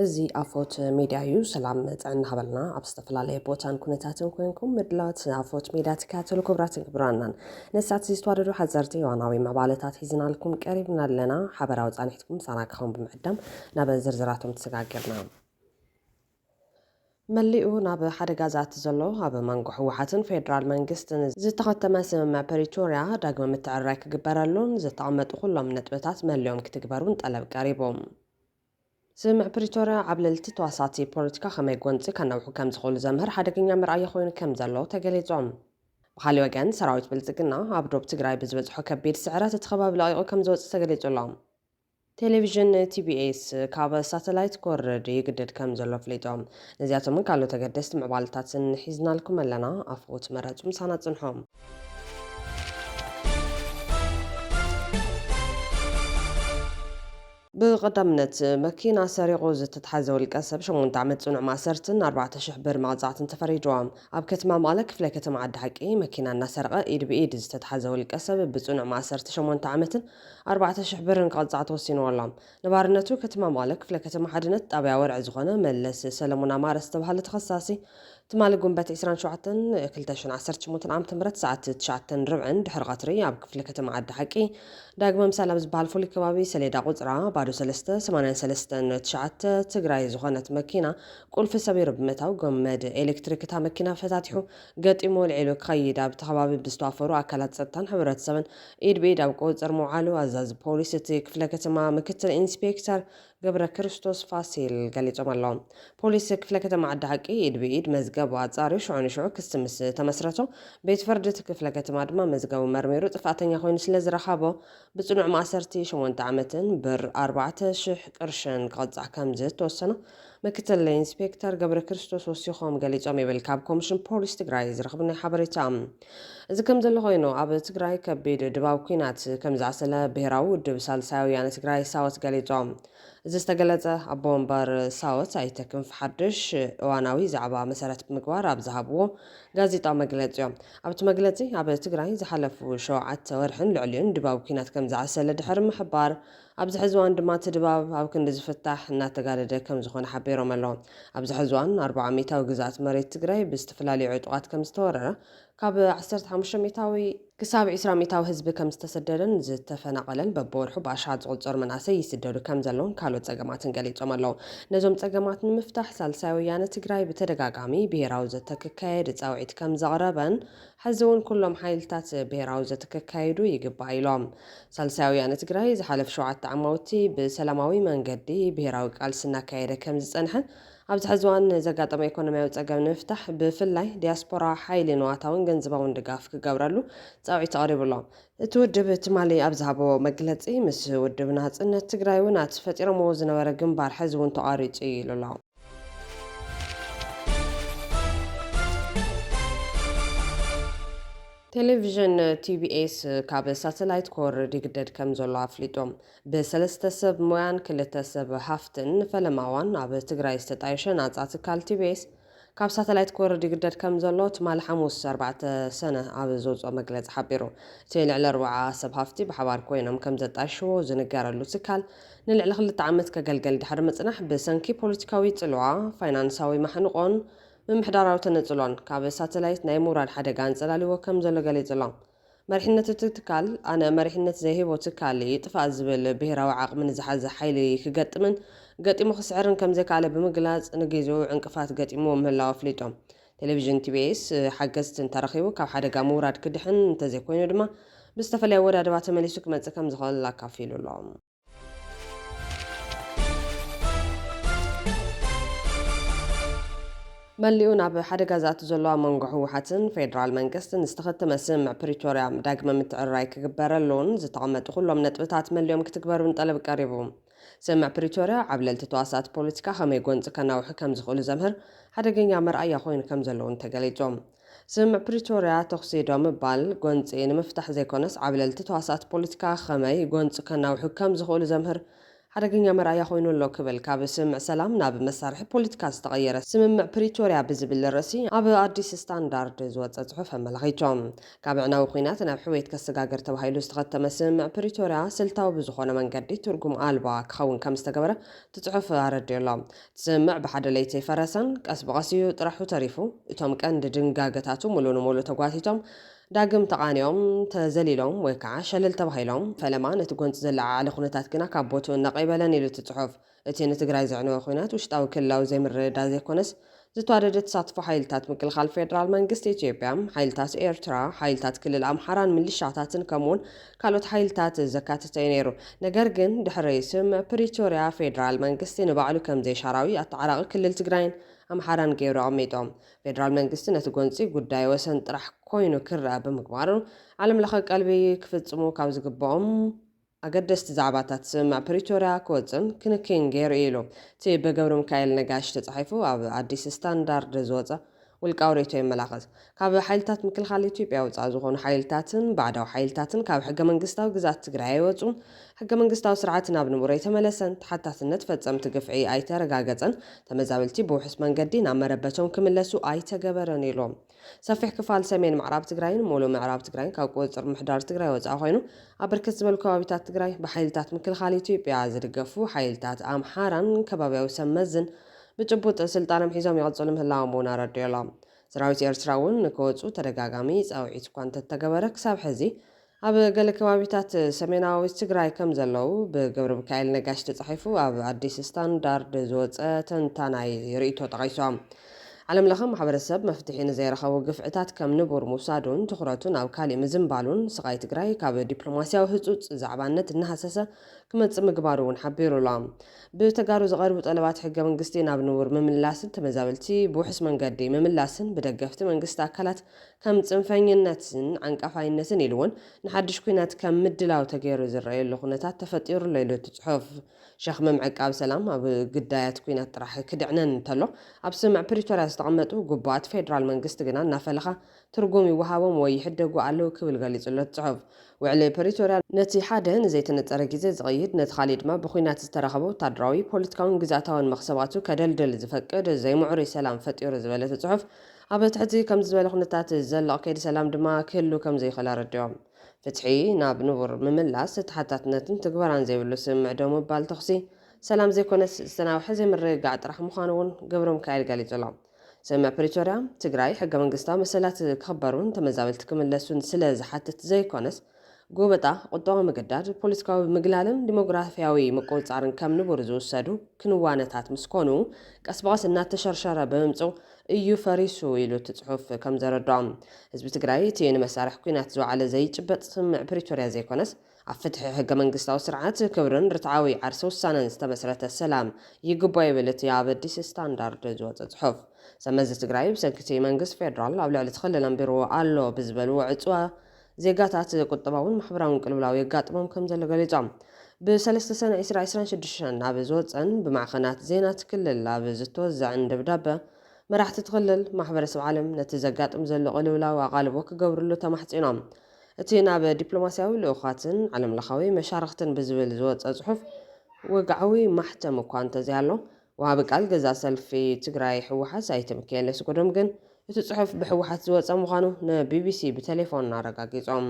እዚ ኣፎት ሚድያ እዩ ሰላም ጥዕና ሃበልና ኣብ ዝተፈላለዩ ቦታን ኩነታትን ኮይንኩም ምድላት ኣፎት ሚድያ ትከታተሉ ክቡራትን ክቡራናን ነሳት ዝተዋደዱ ሓዘርቲ ዋናዊ መባለታት ሒዝናልኩም ቀሪብና ኣለና ሓበራዊ ጻኒሕትኩም ሳናክኹም ብምዕዳም ናብ ዝርዝራቶም ተሰጋግርና መሊኡ ናብ ሓደጋ ዛት ዘሎ ኣብ መንጎ ሕወሓትን ፌደራል መንግስትን ዝተኸተመ ስምምዕ ፕሪቶርያ ዳግመ ምትዕርራይ ክግበረሉን ዝተቐመጡ ኩሎም ነጥብታት መሊኦም ክትግበሩን ጠለብ ቀሪቦም ስምምዕ ፕሪቶርያ ዓብ ልዕልቲ ተዋሳቲ ፖለቲካ ከመይ ጎንፂ ከነውሑ ከም ዝኽእሉ ዘምህር ሓደገኛ ምርኣይ ኮይኑ ከም ዘሎ ተገሊጾም ብኻልእ ወገን ሰራዊት ብልጽግና ኣብ ዶብ ትግራይ ብዝበጽሖ ከቢድ ስዕረት እቲ ከባቢ ለቒቑ ከም ዝወፅእ ተገሊጹሎም ቴሌቪዥን ቲቢኤስ ካብ ሳተላይት ክወርድ ይግደድ ከም ዘሎ ኣፍሊጦም ነዚኣቶምን ካልኦት ተገደስቲ ምዕባለታትን ሒዝናልኩም ኣለና ኣፍኦት መረፁ ምሳና ጽንሖም ብቐዳምነት መኪና ሰሪቑ ዝተተሓዘ ውልቀ ሰብ 8 ዓመት ጽኑዕ ማሰርትን 4,000 ብር መቕጻዕትን ተፈሪድዎም ኣብ ከተማ መቐለ ክፍለ ከተማ ዓዲ ሓቂ መኪና እናሰረቐ ኢድ ብኢድ ዝተተሓዘ ውልቀ ሰብ ብጽኑዕ ማሰርቲ 8 ዓመትን 4,000 ብርን ቅፅዓት ተወሲንዎሎም ነባርነቱ ከተማ መቐለ ክፍለ ከተማ ሓድነት ጣብያ ወርዒ ዝኾነ መለስ ሰለሞን ኣማረ ዝተባህለ ተኸሳሲ ትማሊ ጉንበት 27/2018 ዓ.ም ሰዓት 9:40 ድሕሪ ቀትሪ ኣብ ክፍለ ከተማ ዓዲ ሓቂ ዳግመ ሰላም ዝበሃል ፍሉይ ከባቢ ሰሌዳ ቁፅራ ባዶ 38399 ትግራይ ዝኾነት መኪና ቁልፊ ሰቢሩ ብምእታው ገመድ ኤሌክትሪክ እታ መኪና ፈታቲሑ ገጢሙ ልዒሉ ክኸይድ ኣብ ተኸባቢ ብዝተዋፈሩ ኣካላት ጸጥታን ሕብረተሰብን ኢድ ብኢድ ኣብ ቁፅር ምውዓሉ ኣዛዚ ፖሊስ እቲ ክፍለ ከተማ ምክትል ኢንስፔክተር ገብረ ክርስቶስ ፋሲል ገሊጾም ኣለዎም ፖሊስ ክፍለ ከተማ ዓዲ ሓቂ ኢድ ብኢድ መዝገቡ ኣጻርዩ ሽዑ ክስቲ ምስ ተመስረቶ ቤት ፍርዲ እቲ ክፍለ ከተማ ድማ መዝገቡ መርሚሩ ጥፋተኛ ኮይኑ ስለ ዝረኸቦ ብጽኑዕ ማእሰርቲ 8 ዓመትን ብር 4,000 ቅርሽን ክቕጻዕ ከም ዝተወሰነ ምክትል ኢንስፔክተር ገብረ ክርስቶስ ወሲኾም ገሊጾም ይብል ካብ ኮሚሽን ፖሊስ ትግራይ ዝረኸብናይ ሓበሬታ እዚ ከም ዘሎ ኮይኑ ኣብ ትግራይ ከቢድ ድባብ ኩናት ከም ዝዓሰለ ብሄራዊ ውድብ ሳልሳይ ወያነ ትግራይ ሳወት ገሊጾም እዚ ዝተገለጸ ኣቦ እምበር ሳወት ኣይተክንፍ ሓድሽ እዋናዊ ዛዕባ መሰረት ብምግባር ኣብ ዝሃብዎ ጋዜጣዊ መግለፂ እዮም ኣብቲ መግለፂ ኣብ ትግራይ ዝሓለፉ 7 ወርሕን ልዕሊኡን ድባብ ኩናት ከም ዝዓሰለ ድሕሪ ምሕባር ኣብዚ ሕዚ እዋን ድማ እቲ ድባብ ኣብ ክንዲ ዝፍታሕ እናተጋደደ ከም ዝኾነ ሓቢሮም ኣለዎም ኣብዚ ሕዚ እዋን 40 ሚታዊ ግዛኣት መሬት ትግራይ ብዝተፈላለዩ ዕጡቓት ከም ዝተወረረ ካብ 15 ሚታዊ ክሳብ 20 ሚታዊ ህዝቢ ከም ዝተሰደደን ዝተፈናቐለን በብወርሑ ብኣሽሓት ዝቑፀሩ መናእሰይ ይስደዱ ከም ዘለውን ካልኦት ፀገማትን ገሊፆም ኣለዉ ነዞም ፀገማት ንምፍታሕ ሳልሳይ ወያነ ትግራይ ብተደጋጋሚ ብሄራዊ ዘተ ክካየድ ፃውዒት ከም ዘቕረበን ሕዚ እውን ኩሎም ሓይልታት ብሄራዊ ዘተ ክካየዱ ይግባእ ኢሎም ሳልሳይ ወያነ ትግራይ ዝሓለፉ 7 ዓመውቲ ብሰላማዊ መንገዲ ብሄራዊ ቃልሲ እናካየደ ከም ዝፀንሐ ኣብዚ ሕዚ እዋን ዘጋጠመ ኢኮኖምያዊ ፀገም ንምፍታሕ ብፍላይ ዲያስፖራ ሓይሊ ንዋታውን ገንዘባውን ድጋፍ ክገብረሉ ፃውዒት ተቐሪቡሎም እቲ ውድብ ትማሊ ኣብ ዝሃቦ መግለፂ ምስ ውድብ ናጽነት ትግራይ እውን ፈጢሮምዎ ዝነበረ ግንባር ሕዚ እውን ተቋሪፁ ኢሉ ኣሎ ቴሌቪዥን ቲቢኤስ ካብ ሳተላይት ክወርድ ይግደድ ከም ዘሎ ኣፍሊጦም ብሰለስተ ሰብ ሞያን 2 ሰብ ሃፍትን ፈለማዋን ኣብ ትግራይ ዝተጣየሸ ናጻ ትካል ቲቢኤስ ካብ ሳተላይት ክወርድ ይግደድ ከም ዘሎ ትማሊ ሓሙስ 4 ሰነ ኣብ ዘውፅኦ መግለፂ ሓቢሩ እቲ ልዕሊ 40 ሰብ ሃፍቲ ብሓባር ኮይኖም ከም ዘጣየሽዎ ዝንገረሉ ትካል ንልዕሊ 2 ዓመት ከገልገል ድሕሪ ምጽናሕ ብሰንኪ ፖለቲካዊ ጽልዋ ፋይናንሳዊ ማሕንቆን ምምሕዳራዊ ተነጽሎን ካብ ሳተላይት ናይ ምውራድ ሓደጋ እንጸላልዎ ከም ዘሎ ገሊጹሎም መሪሕነት እቲ ትካል ኣነ መሪሕነት ዘይሂቦ ትካል ይጥፋእ ዝብል ብሄራዊ ዓቕሚ ዝሓዘ ሓይሊ ክገጥምን ገጢሙ ክስዕርን ከም ዘይከኣለ ብምግላጽ ንግዜኡ ዕንቅፋት ገጢሙ ምህላው ኣፍሊጦም ቴሌቪዥን ቲቢኤስ ሓገዝቲ እንተረኺቡ ካብ ሓደጋ ምውራድ ክድሕን እንተዘይኮይኑ ድማ ብዝተፈለየ ወዳድባ ተመሊሱ ክመጽእ ከም ዝኽእል ኣካፊሉ ኣለዎም መሊኡ ናብ ሓደጋ ዝኣቱ ዘሎ መንጎ ሕወሓትን ፌደራል መንግስትን ዝተኸተመ ስምምዕ ፕሪቶርያ ዳግመ ምትዕርራይ ክግበረሉን ዝተቐመጡ ኩሎም ነጥብታት መሊኦም ክትግበሩን ጠለብ ቀሪቡ ስምምዕ ፕሪቶርያ ዓብ ልዕልቲ ተዋሳቲ ፖለቲካ ከመይ ጎንፂ ከናውሑ ከም ዝኽእሉ ዘምህር ሓደገኛ መርኣያ ኮይኑ ከም ዘለውን ተገሊጾም ስምምዕ ፕሪቶርያ ተኽሲ ዶ ምባል ጎንፂ ንምፍታሕ ዘይኮነስ ዓብ ልዕልቲ ተዋሳቲ ፖለቲካ ከመይ ጎንፂ ከናውሑ ከም ዝኽእሉ ዘምህር ሓደገኛ መርኣያ ኮይኑ ኣሎ ክብል ካብ ስምምዕ ሰላም ናብ መሳርሒ ፖለቲካ ዝተቐየረ ስምምዕ ፕሪቶርያ ብዝብል ርእሲ ኣብ ኣዲስ ስታንዳርድ ዝወፀ ጽሑፍ ኣመላኺቶም ካብ ዕናዊ ኩናት ናብ ሕዌት ከሰጋገር ተባሂሉ ዝተኸተመ ስምምዕ ፕሪቶርያ ስልታዊ ብዝኾነ መንገዲ ትርጉም ኣልባ ክኸውን ከም ዝተገበረ ትጽሑፍ ኣረድየሎም ስምምዕ ብሓደ ለይቲ ፈረሰን ቀስ በቐስ እዩ ጥራሑ ተሪፉ እቶም ቀንዲ ድንጋገታቱ ሙሉእ ንሙሉእ ተጓቲቶም ዳግም ተቃኒዮም ተዘሊሎም ወይ ከዓ ሸለል ተባሂሎም ፈለማ ነቲ ጎንፂ ዘለዓለ ኩነታት ግና ካብ ቦትኡ እናቐይበለን ኢሉ ትጽሑፍ እቲ ንትግራይ ዘዕነወ ኩናት ውሽጣዊ ክልላዊ ዘይምርድዳእ ዘይኮነስ ዝተዋደደ ተሳትፎ ሓይልታት ምክልኻል ፌደራል መንግስቲ ኢትዮጵያ ሓይልታት ኤርትራ ሓይልታት ክልል ኣምሓራን ሚሊሻታትን ከምኡውን ካልኦት ሓይልታት ዘካተተ እዩ ነይሩ ነገር ግን ድሕሪ ስምምዕ ፕሪቶርያ ፌደራል መንግስቲ ንባዕሉ ከም ዘይሻራዊ ኣተዓራቂ ክልል ትግራይን ኣምሓራን ገይሩ ኣቐሚጦም ፌደራል መንግስቲ ነቲ ጎንፂ ጉዳይ ወሰን ጥራሕ ኮይኑ ክረአ ብምግባሩ ዓለም ለኸ ቀልቢ ክፍጽሙ ካብ ዝግብኦም ኣገደስቲ ዛዕባታት ስምምዕ ፕሪቶርያ ክወፅን ክንክን ገይሩ ኢሉ እቲ ብገብረ ሚካኤል ነጋሽ ተጻሒፉ ኣብ ኣዲስ ስታንዳርድ ዝወፀ ውልቃዊ ሬቶ የመላኽት ካብ ሓይልታት ምክልኻል ኢትዮጵያ ወፃእ ዝኾኑ ሓይልታትን ባዕዳዊ ሓይልታትን ካብ ሕገ መንግስታዊ ግዛት ትግራይ ኣይወፁን ሕገ መንግስታዊ ስርዓት ናብ ንቡሮ የተመለሰን ተሓታትነት ፈጸምቲ ግፍዒ ኣይተረጋገፀን ተመዛበልቲ ብውሕስ መንገዲ ናብ መረበቶም ክምለሱ ኣይተገበረን ኢሎም ሰፊሕ ክፋል ሰሜን ምዕራብ ትግራይን ሙሉእ ምዕራብ ትግራይን ካብ ቁፅር ምሕዳር ትግራይ ወፃኢ ኮይኑ ኣብ ብርክት ዝበሉ ከባቢታት ትግራይ ብሓይልታት ምክልኻል ኢትዮጵያ ዝድገፉ ሓይልታት ኣምሓራን ከባቢያዊ ሰመዝን ብጭቡጥ ስልጣኖም ሒዞም ይቕፅሉ ምህላዎም እውን ኣረድየሎም ሰራዊት ኤርትራ እውን ንክወፁ ተደጋጋሚ ፃውዒት እኳ እንተተገበረ ክሳብ ሕዚ ኣብ ገለ ከባቢታት ሰሜናዊ ትግራይ ከም ዘለው ብገብረ ሚካኤል ነጋሽ ተጻሒፉ ኣብ ኣዲስ ስታንዳርድ ዝወፀ ተንታናይ ርእይቶ ጠቒሶም ዓለም ለኸ ማሕበረሰብ መፍትሒ ንዘይረኸቡ ግፍዕታት ከም ንቡር ምውሳዱን ትኩረቱን ኣብ ካሊእ ምዝምባሉን ስቃይ ትግራይ ካብ ዲፕሎማስያዊ ህፁፅ ዛዕባነት እናሃሰሰ ክመፅእ ምግባሩ እውን ሓቢሩሎም ብተጋሩ ዝቐርቡ ጠለባት ሕገ መንግስቲ ናብ ንቡር ምምላስን ተመዛበልቲ ብውሕስ መንገዲ ምምላስን ብደገፍቲ መንግስቲ ኣካላት ከም ጽንፈኝነትን ዓንቃፋይነትን ኢሉ እውን ንሓድሽ ኩናት ከም ምድላው ተገይሩ ዝረአየሉ ኩነታት ተፈጢሩሎ ኢሉ ትጽሑፍ ሸኽሚ ምዕቃብ ሰላም ኣብ ግዳያት ኩናት ጥራሕ ክድዕነን እንተሎ ኣብ ስምምዕ ፕሪቶርያ ዝተቐመጡ ጉቡኣት ፌደራል መንግስቲ ግና እናፈለኻ ትርጉም ይወሃቦም ወይ ይሕደጉ ኣለዉ ክብል ገሊጹሎ ትጽሑፍ ውዕሊ ፕሪቶርያ ነቲ ሓደ ንዘይተነፀረ ግዜ ዝቕይድ ነቲ ካሊእ ድማ ብኩናት ዝተረኸበ ወታደራዊ ፖለቲካውን ግዛታውን መኽሰባቱ ከደልድል ዝፈቅድ ዘይምዕሩይ ሰላም ፈጢሩ ዝበለ ትጽሑፍ ኣብ ትሕቲ ከም ዝበለ ኩነታት ዘለቕ ከይዲ ሰላም ድማ ክህሉ ከም ዘይኽእል ኣረድዮም ፍትሒ ናብ ንቡር ምምላስ ተሓታትነትን ትግበራን ዘይብሉ ስምምዕ ዶ ምባል ተኽሲ ሰላም ዘይኮነስ ዝተናውሐ ዘይምርግጋዕ ጥራሕ ምዃኑ እውን ገብረ ሚካኤል ገሊጹሎም ስምምዕ ፕሪቶርያ ትግራይ ሕገ መንግስታዊ መሰላት ክኽበሩን ተመዛበልቲ ክምለሱን ስለ ዝሓትት ዘይኮነስ ጎበጣ ቁጠባ ምግዳድ ፖለቲካዊ ምግላልን ዲሞግራፊያዊ ምቁፅጻርን ከም ንቡር ዝውሰዱ ክንዋነታት ምስ ኮኑ ቀስ በቐስ እናተሸርሸረ ብምምፅኡ እዩ ፈሪሱ ኢሉ ትጽሑፍ ከም ዘረድኦም ህዝቢ ትግራይ እቲ ንመሳርሒ ኩናት ዝወዓለ ዘይጭበጥ ስምምዕ ፕሪቶርያ ዘይኮነስ ኣብ ፍትሒ ሕገ መንግስታዊ ስርዓት ክብርን ርትዓዊ ዓርሲ ውሳነን ዝተመስረተ ሰላም ይግባእ ይብል እቲ ኣብ ኣዲስ ስታንዳርድ ዝወፀ ጽሑፍ ሰመዚ ትግራይ ብሰንኪቲ መንግስቲ ፌደራል ኣብ ልዕሊ ትኽልል ኣንቢርዎ ኣሎ ብዝበልዎ ዕፅዋ ዜጋታት ቁጠባውን ማሕበራውን ቅልውላው የጋጥሞም ከም ዘሎ ገሊፆም ብሰለስተ ሰነ 2026 ናብ ዝወፀን ብማዕኸናት ዜና ትክልል ኣብ ዝተወዝዐን ደብዳበ መራሕቲ ትኽልል ማሕበረሰብ ዓለም ነቲ ዘጋጥም ዘሎ ቅልውላው ኣቓልቦ ክገብርሉ ተማሕፂኖም እቲ ናብ ዲፕሎማስያዊ ልኡኻትን ዓለም ለኻዊ መሻርክትን ብዝብል ዝወፀ ጽሑፍ ወግዓዊ ማሕተም እኳ እንተዘይሃሎ ወሃቢ ቃል ገዛ ሰልፊ ትግራይ ሕወሓት ኣይተምክየለ ስጉዶም ግን እቲ ጽሑፍ ብሕወሓት ዝወፀ ምዃኑ ንቢቢሲ ብቴሌፎን ኣረጋጊፆም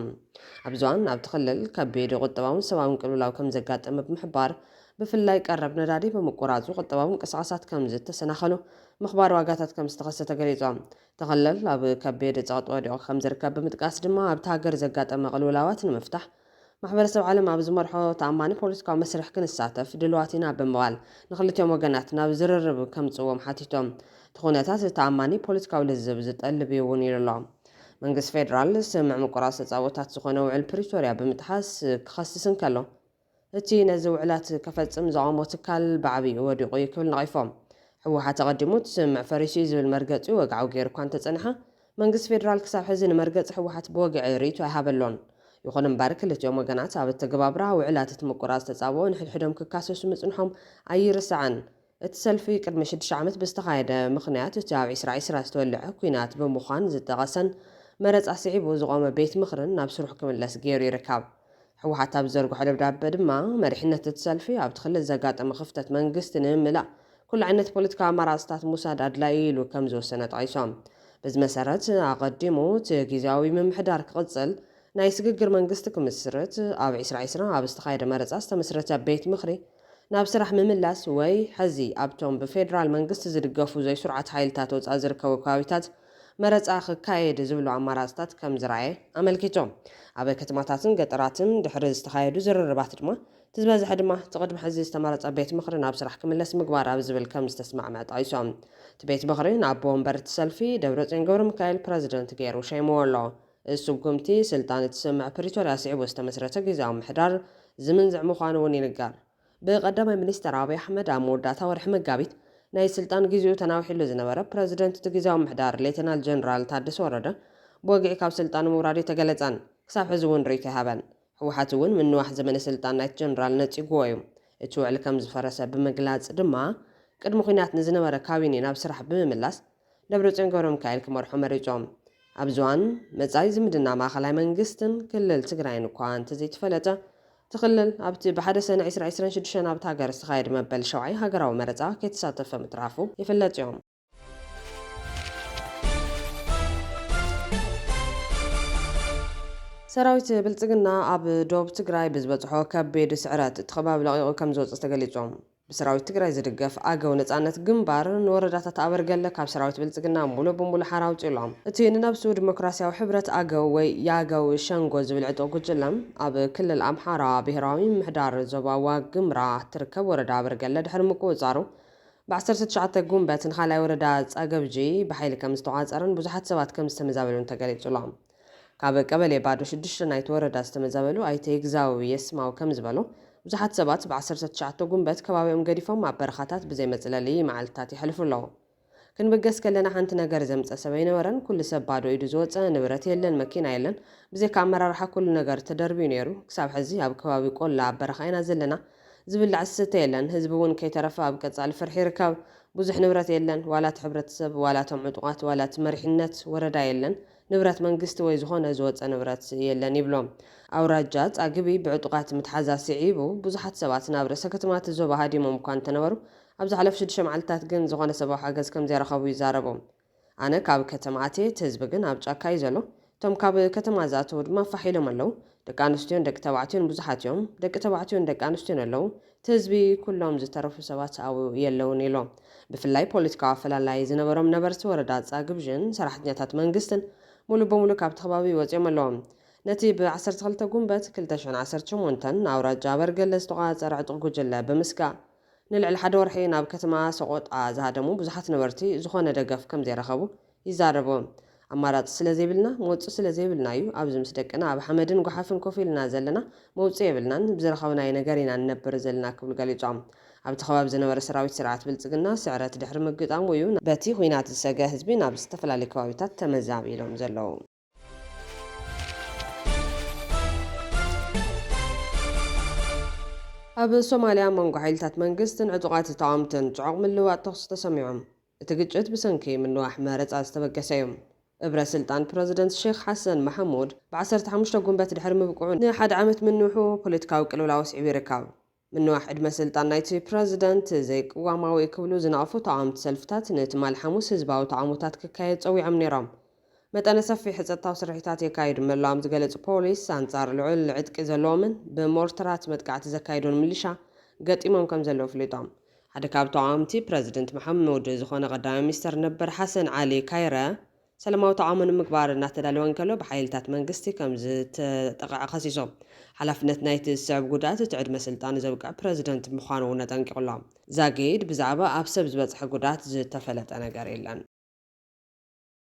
ኣብ ዝዋን ኣብ ትኽልል ከቢድ ቁጠባውን ሰብኣውን ቅልውላው ከም ዘጋጠመ ብምሕባር ብፍላይ ቀረብ ነዳዲ ብምቁራፁ ቁጠባዊ ምንቅስቓሳት ከም ዝተሰናኸሉ ምኽባር ዋጋታት ከም ዝተኸሰተ ገሊፆም ተኸለል ኣብ ከቢድ ፀቕጢ ወዲቑ ከም ዝርከብ ብምጥቃስ ድማ ኣብቲ ሃገር ዘጋጠመ ቅልውላዋት ንምፍታሕ ማሕበረሰብ ዓለም ኣብ ዝመርሖ ተኣማኒ ፖለቲካዊ መስርሕ ክንሳተፍ ድልዋት ኢና ብምባል ንኽልቲኦም ወገናት ናብ ዝርርብ ከምፅዎም ሓቲቶም እቲ ኩነታት ተኣማኒ ፖለቲካዊ ልዝብ ዝጠልብ እዩ እውን ኢሉ ኣሎ መንግስቲ ፌደራል ስምምዕ ምቁራፅ ተፃወታት ዝኾነ ውዕል ፕሪቶርያ ብምጥሓስ ክኸስስን ከሎ እቲ ነዚ ውዕላት ከፈጽም ዝቐሞ ትካል ብዓብዪ ወዲቑ እዩ ክብል ነቒፎም ሕወሓት ተቐዲሙ እቲ ስምምዕ ፈሪሱ ዝብል መርገፂ ወግዓዊ ገይሩ እኳ እንተጸንሐ መንግስቲ ፌደራል ክሳብ ሕዚ ንመርገፂ ሕወሓት ብወግዒ ርእይቶ ኣይሃበሎን ይኹን እምበር ክልቲኦም ወገናት ኣብ እተገባብራ ውዕላት እቲ ምቁራፅ ተፃብኦ ንሕድሕዶም ክካሰሱ ምጽንሖም ኣይርስዓን እቲ ሰልፊ ቅድሚ 6 ዓመት ብዝተኻየደ ምኽንያት እቲ ኣብ 2020 ዝተወልዐ ኩናት ብምዃን ዝጠቐሰን መረፃ ስዒቡ ዝቖመ ቤት ምኽርን ናብ ስሩሕ ክምለስ ገይሩ ይርከብ ሕወሓት ኣብ ዘርግሖ ደብዳቤ ድማ መሪሕነት እቲ ሰልፊ ኣብ ትኽልል ዘጋጠመ ክፍተት መንግስቲ ንምምላእ ኩሉ ዓይነት ፖለቲካዊ ኣማራፅታት ምውሳድ ኣድላዪ ኢሉ ከም ዝወሰነ ጠቒሶም በዚ መሰረት ኣቐዲሙ እቲ ግዝያዊ ምምሕዳር ክቕፅል ናይ ስግግር መንግስቲ ክምስርት ኣብ 2020 ኣብ ዝተኻየደ መረፃ ዝተመስረተ ቤት ምኽሪ ናብ ስራሕ ምምላስ ወይ ሕዚ ኣብቶም ብፌደራል መንግስቲ ዝድገፉ ዘይስርዓት ሓይልታት ወፃኢ ዝርከቡ ከባቢታት መረፃ ክካየድ ዝብሉ ኣማራፅታት ከም ዝረኣየ ኣመልኪቶም ኣብ ከተማታትን ገጠራትን ድሕሪ ዝተኻየዱ ዝርርባት ድማ ትዝበዝሐ ድማ ትቅድሚ ሕዚ ዝተመረፀ ቤት ምኽሪ ናብ ስራሕ ክምለስ ምግባር ኣብ ዝብል ከም ዝተስማዕመዐ ጠቒሶም እቲ ቤት ምኽሪ ናብ ወንበር እቲ ሰልፊ ደብረፅዮን ገብረ ሚካኤል ፕረዚደንት ገይሩ ሸይምዎ ኣሎ እዚ ስጉምቲ ስልጣን እትስምዕ ፕሪቶርያ ስዒቡ ዝተመስረተ ግዝያዊ ምምሕዳር ዝምንዝዕ ምዃኑ እውን ይንገር ብቀዳማይ ሚኒስትር ኣብይ ኣሕመድ ኣብ መወዳእታ ወርሒ መጋቢት ናይ ስልጣን ግዚኡ ተናዊሒሉ ዝነበረ ፕረዚደንት እቲ ግዝያዊ ምምሕዳር ሌተናል ጀነራል ታደሰ ወረደ ብወግዒ ካብ ስልጣኑ ምውራዱ ተገለጸን ክሳብ ሕዚ እውን ርኢቶ ይሃበን ሕወሓት እውን ምንዋሕ ዘመነ ስልጣን ናይቲ ጀነራል ነፂግዎ እዩ እቲ ውዕሊ ከም ዝፈረሰ ብምግላጽ ድማ ቅድሚ ኩናት ንዝነበረ ካቢኔ ናብ ስራሕ ብምምላስ ደብረፅዮን ገብረ ሚካኤል ክመርሑ መሪፆም ኣብ ዝዋን መጻኢ ዝምድና ማእኸላይ መንግስትን ክልል ትግራይን እኳ እንተዘይተፈለጠ ትኽልል ኣብቲ ብሓደ ሰነ 2026 ኣብቲ ሃገር ዝተኻየደ መበል 7 ሃገራዊ መረፃ ከይተሳተፈ ምጥራፉ ይፍለጥ እዮም ሰራዊት ብልጽግና ኣብ ደቡብ ትግራይ ብዝበፅሖ ከቢድ ስዕረት እቲ ከባቢ ለቒቑ ከም ዝወፅእ ተገሊጾም ብሰራዊት ትግራይ ዝድገፍ ኣገው ነጻነት ግንባር ንወረዳታት ኣበርገለ ካብ ሰራዊት ብልጽግና ሙሉእ ብምሉእ ሓራ ኣውፂሎም እቲ ንነብሱ ዲሞክራሲያዊ ሕብረት ኣገው ወይ የኣገው ሸንጎ ዝብል ዕጡቕ ጉጅለም ኣብ ክልል ኣምሓራ ብሄራዊ ምምሕዳር ዞባ ዋግኽምራ ትርከብ ወረዳ ኣበርገለ ድሕሪ ምቁፅፃሩ ብ19 ጉንበት ንኻልኣይ ወረዳ ጸገብጂ ብሓይሊ ከም ዝተዋፀረን ብዙሓት ሰባት ከም ዝተመዛበሉን ተገሊጹሎም ካብ ቀበሌ ባዶ 6 ናይቲ ወረዳ ዝተመዛበሉ ኣይተ ግዛዊ የስማው ከም ዝበሉ ብዙሓት ሰባት ብ19 ጉንበት ከባቢኦም ገዲፎም ኣብ በረኻታት ብዘይ መፅለሊ መዓልትታት ይሕልፉ ኣለዉ ክንብገስ ከለና ሓንቲ ነገር ዘምፀ ሰብ ኣይነበረን ኩሉ ሰብ ባዶ ኢዱ ዝወፀ ንብረት የለን መኪና የለን ብዘይካ ኣመራርሓ ኩሉ ነገር ተደርቢዩ ነይሩ ክሳብ ሕዚ ኣብ ከባቢ ቆላ ኣብ በረኻ ኢና ዘለና ዝብላዕ ዝስተ የለን ህዝቢ እውን ከይተረፈ ኣብ ቀጻሊ ፍርሒ ይርከብ ብዙሕ ንብረት የለን ዋላት ሕብረተሰብ ዋላቶም ዕጡቓት ዋላት መሪሕነት ወረዳ የለን ንብረት መንግስቲ ወይ ዝኾነ ዝወፀ ንብረት የለን ይብሎም ኣውራጃ ጻግቢ ብዕጡቓት ምትሓዛ ስዒቡ ብዙሓት ሰባት ናብ ርእሰ ከተማት ዞባ ሃዲሞም እኳ እንተነበሩ ኣብ ዝሓለፉ 6 መዓልትታት ግን ዝኾነ ሰብኣዊ ሓገዝ ከም ዘይረኸቡ ይዛረቦም ኣነ ካብ ከተማ ኣትየ እቲ ህዝቢ ግን ኣብ ጫካ እዩ ዘሎ እቶም ካብ ከተማ ዝኣተዉ ድማ ፋሒሎም ኣለዉ ደቂ ኣንስትዮን ደቂ ተባዕትዮን ብዙሓት እዮም ደቂ ተባዕትዮን ደቂ ኣንስትዮን ኣለዉ እቲ ህዝቢ ኩሎም ዝተረፉ ሰባት ኣብኡ የለውን ኢሎም ብፍላይ ፖለቲካዊ ኣፈላላይ ዝነበሮም ነበርቲ ወረዳ ጻግብዥን ሰራሕተኛታት መንግስትን ሙሉእ ብምሉእ ካብቲ ከባቢ ወፂኦም ኣለዎም ነቲ ብ12 ጉንበት 2018 ኣውራጃ ኣበርገለ ዝተቋፀረ ዕጡቕ ጉጅለ ብምስጋእ ንልዕሊ ሓደ ወርሒ ናብ ከተማ ሰቆጣ ዝሃደሙ ብዙሓት ነበርቲ ዝኾነ ደገፍ ከም ዘይረኸቡ ይዛረቡ ኣማራፂ ስለ ዘይብልና መውፅእ ስለ ዘይብልና እዩ ኣብዚ ምስ ደቅና ኣብ ሓመድን ጓሓፍን ኮፍ ኢልና ዘለና መውፅእ የብልናን ብዝረኸብናይ ነገር ኢና ንነብር ዘለና ክብሉ ገሊፆም ኣብቲ ከባቢ ዝነበረ ሰራዊት ስርዓት ብልጽግና ስዕረት ድሕሪ ምግጣሙ እዩ በቲ ኩናት ዝሰገ ህዝቢ ናብ ዝተፈላለዩ ከባቢታት ተመዛቢሎም ዘለዉ ኣብ ሶማልያ መንጎ ሓይልታት መንግስትን ዕጡቓት ተቃውምትን ጽዑቕ ምልውዋጥ ተኹስ ተሰሚዖም እቲ ግጭት ብሰንኪ ምንዋሕ መረፃ ዝተበገሰ እዩ እብረ ስልጣን ፕረዚደንት ሼክ ሓሰን መሐሙድ ብ15 ጉንበት ድሕሪ ምብቅዑ ንሓደ ዓመት ምንውሑ ፖለቲካዊ ቅልውላው ስዒቡ ይርከብ ምንዋሕ ዕድመ ስልጣን ናይቲ ፕረዚደንት ዘይቅዋማዊ ክብሉ ዝነቐፉ ተቃውምቲ ሰልፍታት ንትማል ሓሙስ ህዝባዊ ተቃውሞታት ክካየድ ፀዊዖም ነይሮም መጠነ ሰፊሕ ፀጥታዊ ስርሒታት የካይዱ ምህላዎም ዝገለጹ ፖሊስ ኣንጻር ልዑል ዕጥቂ ዘለዎምን ብሞርተራት መጥቃዕቲ ዘካይዱን ሚሊሻ ገጢሞም ከም ዘለዉ ፍሊጦም ሓደ ካብ ተቃውምቲ ፕረዚደንት መሐሙድ ዝኾነ ቀዳማይ ሚኒስተር ነበር ሓሰን ዓሊ ካይረ ሰላማዊ ተቃውሞ ንምግባር እናተዳለወ እንከሎ ብሓይልታት መንግስቲ ከም ዝተጠቕዐ ኸሲሶም ሓላፍነት ናይቲ ዝስዕብ ጉድኣት እቲ ዕድመ ስልጣን ዘብቅዕ ፕረዚደንት ምዃኑ እውን ኣጠንቂቑሎም ዛጊድ ብዛዕባ ኣብ ሰብ ዝበፅሐ ጉድኣት ዝተፈለጠ ነገር የለን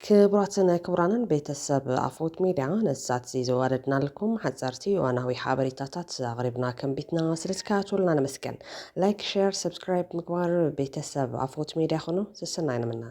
ክቡራትን ክቡራንን ቤተሰብ ኣፍወት ሚድያ ነሳት ዘዋረድና ለኩም ሓፀርቲ ዋናዊ ሓበሬታታት ኣቕሪብና ከንቢትና ስለተከታተሉና ነመስገን ላይክ ሼር ሰብስክራይብ ምግባር ቤተሰብ ኣፍወት ሚድያ ኾኑ ዝስናይ ንምና